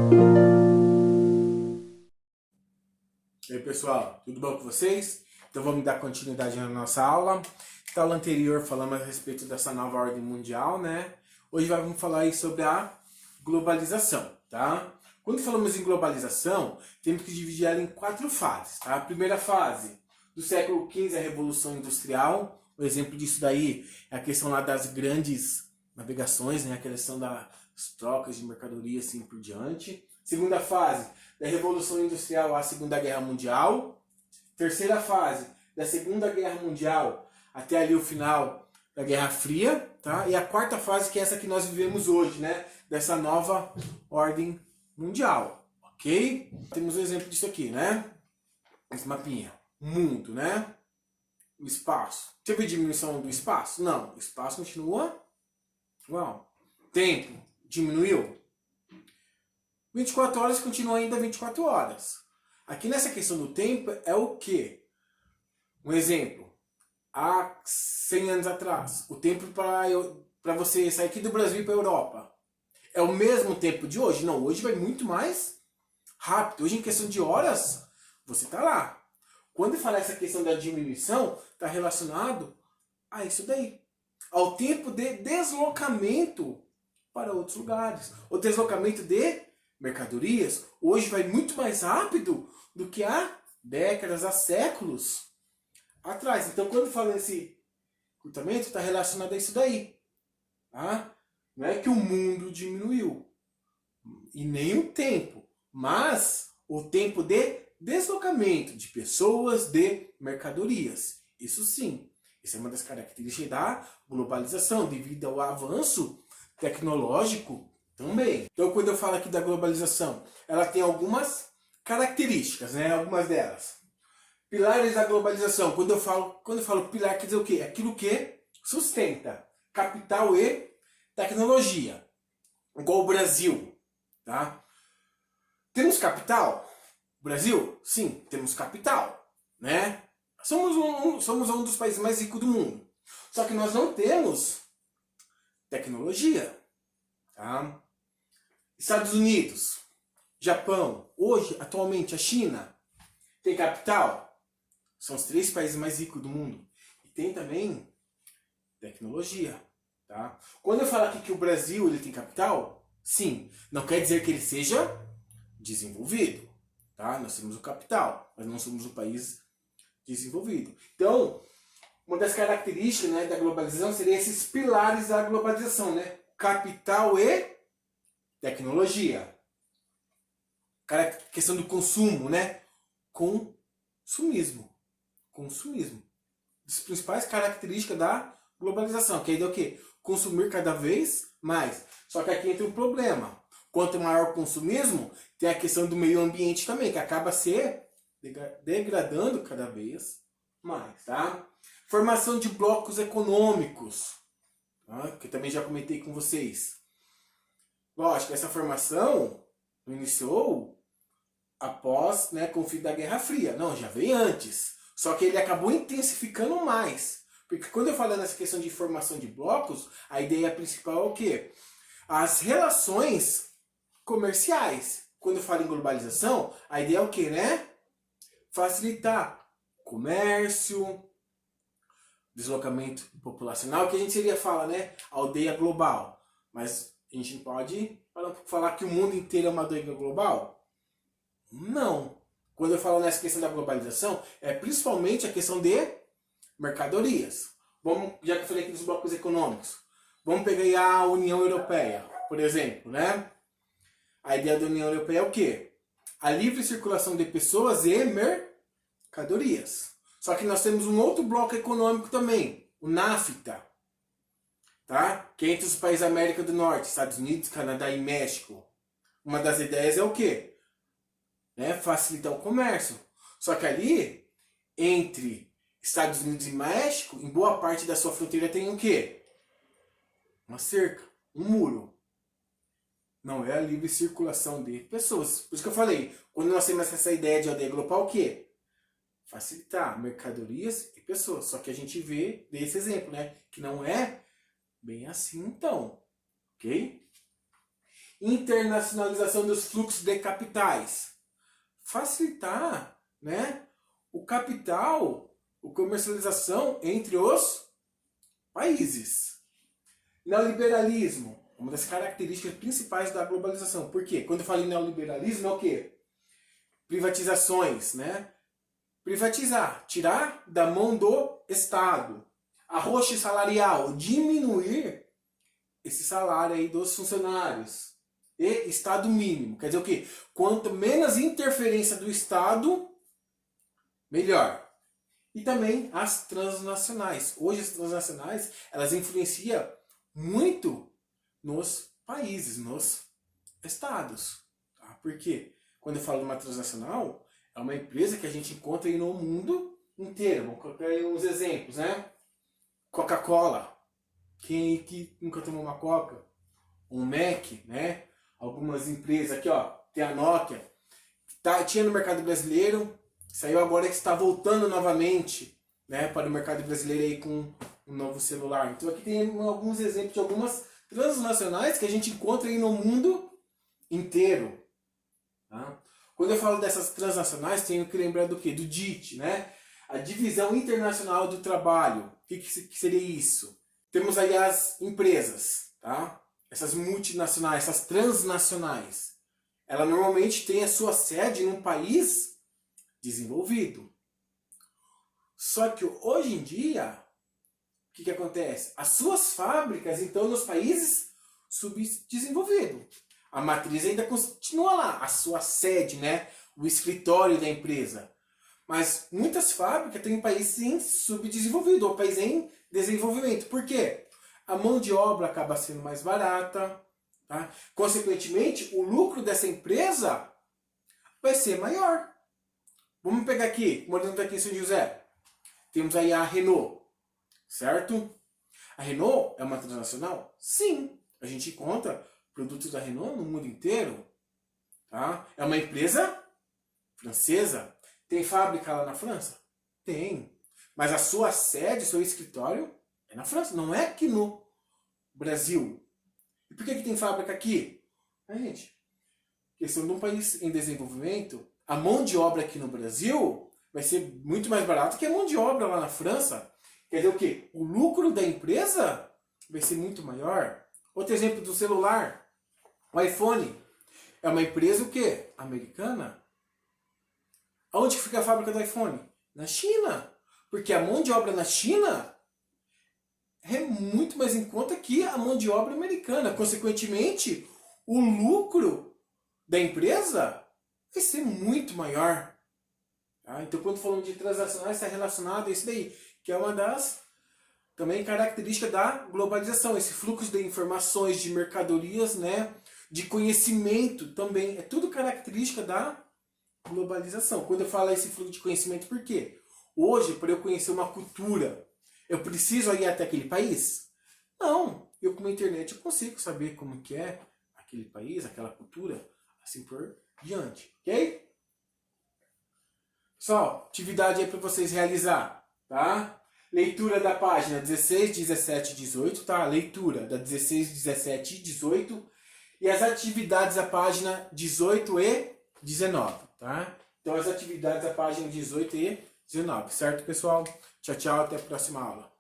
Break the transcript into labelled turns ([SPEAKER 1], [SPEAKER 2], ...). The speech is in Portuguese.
[SPEAKER 1] E aí pessoal, tudo bom com vocês? Então vamos dar continuidade na nossa aula. Na aula anterior falamos a respeito dessa nova ordem mundial, né? Hoje vamos falar aí sobre a globalização, tá? Quando falamos em globalização, temos que dividir ela em 4 fases, tá? A primeira fase, do século XV, a Revolução Industrial. O exemplo disso daí é a questão lá das grandes navegações, né? A questão das trocas de mercadoria assim por diante. Segunda fase, da Revolução Industrial à Segunda Guerra Mundial. Terceira fase, da Segunda Guerra Mundial até ali o final da Guerra Fria, tá? E a quarta fase, que é essa que nós vivemos hoje, né? Dessa nova ordem mundial, ok? Temos um exemplo disso aqui, né? Esse mapinha. O mundo, né? O espaço. Teve diminuição do espaço? Não. O espaço continua igual. Tempo diminuiu? 24 horas continua ainda 24 horas. Aqui nessa questão do tempo é o quê? Um exemplo. Há 100 anos atrás, o tempo para você sair aqui do Brasil para a Europa é o mesmo tempo de hoje? Não, hoje vai muito mais rápido. Hoje, em questão de horas, você está lá. Quando falar essa questão da diminuição, está relacionado a isso daí. Ao tempo de deslocamento para outros lugares. O deslocamento de mercadorias hoje vai muito mais rápido do que há décadas, há séculos atrás. Então, quando falo nesse encurtamento, está relacionado a isso daí. Tá? Não é que o mundo diminuiu, e nem o tempo, mas o tempo de deslocamento de pessoas, de mercadorias. Isso sim, isso é uma das características da globalização, devido ao avanço tecnológico também. Então, quando eu falo aqui da globalização, ela tem algumas características, né? Algumas delas. Pilares da globalização. Quando eu falo pilar, quer dizer o quê? Aquilo que sustenta capital e tecnologia. Igual o Brasil, tá? Temos capital? Brasil? Sim, temos capital, né? Somos um dos países mais ricos do mundo. Só que nós não temos tecnologia, tá? Estados Unidos, Japão, hoje, atualmente, a China tem capital? São os 3 países mais ricos do mundo. E tem também tecnologia, tá? Quando eu falo aqui que o Brasil ele tem capital, sim, não quer dizer que ele seja desenvolvido, tá? Nós temos o capital, mas não somos um país desenvolvido. Então, uma das características, né, da globalização seria esses pilares da globalização, né? Capital e tecnologia. Questão do consumo, né? Consumismo. As principais características da globalização, que aí é o quê? Consumir cada vez mais. Só que aqui entra um problema. Quanto maior o consumismo, tem a questão do meio ambiente também, que acaba se degradando cada vez mais, tá? Formação de blocos econômicos, tá? Que eu também já comentei com vocês. Lógico, essa formação iniciou após, né, com o fim da Guerra Fria. Não, já veio antes. Só que ele acabou intensificando mais. Porque quando eu falo nessa questão de formação de blocos, a ideia principal é o quê? As relações comerciais. Quando eu falo em globalização, a ideia é o quê, né? Facilitar comércio, deslocamento populacional, que a gente seria falar, né? Aldeia global. Mas a gente não pode falar que o mundo inteiro é uma aldeia global? Não. Quando eu falo nessa questão da globalização, é principalmente a questão de mercadorias. Já que eu falei aqui dos blocos econômicos, vamos pegar aí a União Europeia, por exemplo, né? A ideia da União Europeia é o quê? A livre circulação de pessoas e mercadorias. Só que nós temos um outro bloco econômico também, o NAFTA, tá? Que é entre os países da América do Norte, Estados Unidos, Canadá e México. Uma das ideias é o quê? Né? Facilitar o comércio. Só que ali, entre Estados Unidos e México, em boa parte da sua fronteira tem o quê? Uma cerca, um muro. Não é a livre circulação de pessoas. Por isso que eu falei, quando nós temos essa ideia de aldeia global, o quê? Facilitar mercadorias e pessoas. Só que a gente vê desse exemplo, né? Que não é bem assim então. Ok? internacionalização dos fluxos de capitais. Facilitar, né, o capital, a comercialização entre os países. Neoliberalismo, uma das características principais da globalização. Por quê? Quando eu falo em neoliberalismo, é o quê? Privatizações, né? Privatizar, tirar da mão do Estado. Arrocho salarial, diminuir esse salário aí dos funcionários. E Estado mínimo. Quer dizer o quê? Quanto menos interferência do Estado, melhor. E também as transnacionais. Hoje as transnacionais, elas influenciam muito nos países, nos estados. Tá? Por quê? Quando eu falo de uma transnacional, é uma empresa que a gente encontra aí no mundo inteiro. Vamos colocar aí uns exemplos, né? Coca-Cola. Quem que nunca tomou uma Coca? Um Mac, né? Algumas empresas aqui, ó. Tem a Nokia. Tinha no mercado brasileiro. Saiu agora que está voltando novamente, né, para o mercado brasileiro aí com um novo celular. Então aqui tem alguns exemplos de algumas transnacionais que a gente encontra aí no mundo inteiro. Tá? Quando eu falo dessas transnacionais, tenho que lembrar do quê? Do DIT, né? A Divisão Internacional do Trabalho. O que seria isso? Temos aí as empresas, tá? Essas multinacionais, essas transnacionais. Ela normalmente tem a sua sede num país desenvolvido. Só que hoje em dia, o que acontece? As suas fábricas, então, nos países subdesenvolvidos. A matriz ainda continua lá, a sua sede, né? O escritório da empresa. Mas muitas fábricas têm países em subdesenvolvido, ou países em desenvolvimento. Por quê? A mão de obra acaba sendo mais barata. Tá? Consequentemente, o lucro dessa empresa vai ser maior. Vamos pegar aqui, morando aqui em São José. Temos aí a Renault, certo? A Renault é uma transnacional? Sim. A gente encontra produtos da Renault no mundo inteiro. Tá? É uma empresa francesa. Tem fábrica lá na França? Tem. Mas a sua sede, seu escritório é na França, não é aqui no Brasil. E por que tem fábrica aqui? Gente, questão de um país em desenvolvimento, a mão de obra aqui no Brasil vai ser muito mais barata que a mão de obra lá na França. Quer dizer o quê? O lucro da empresa vai ser muito maior. Outro exemplo do celular. O iPhone é uma empresa o quê? Americana. Aonde fica a fábrica do iPhone? Na China. Porque a mão de obra na China é muito mais em conta que a mão de obra americana. Consequentemente, o lucro da empresa vai ser muito maior. Tá? Então, quando falamos de transacionais, está relacionado a isso daí, que é uma das também características da globalização. Esse fluxo de informações, de mercadorias, né, de conhecimento também. É tudo característica da globalização. Quando eu falo esse fluxo de conhecimento, por quê? Hoje, para eu conhecer uma cultura, eu preciso ir até aquele país? Não. Eu com a internet eu consigo saber como que é aquele país, aquela cultura, assim por diante. Ok? Pessoal, atividade aí para vocês realizar, tá? Leitura da página 16, 17 e 18, tá? Leitura da 16, 17 e 18. E as atividades da página 18 e 19, tá? Então as atividades da página 18 e 19, certo, pessoal? Tchau, tchau, até a próxima aula.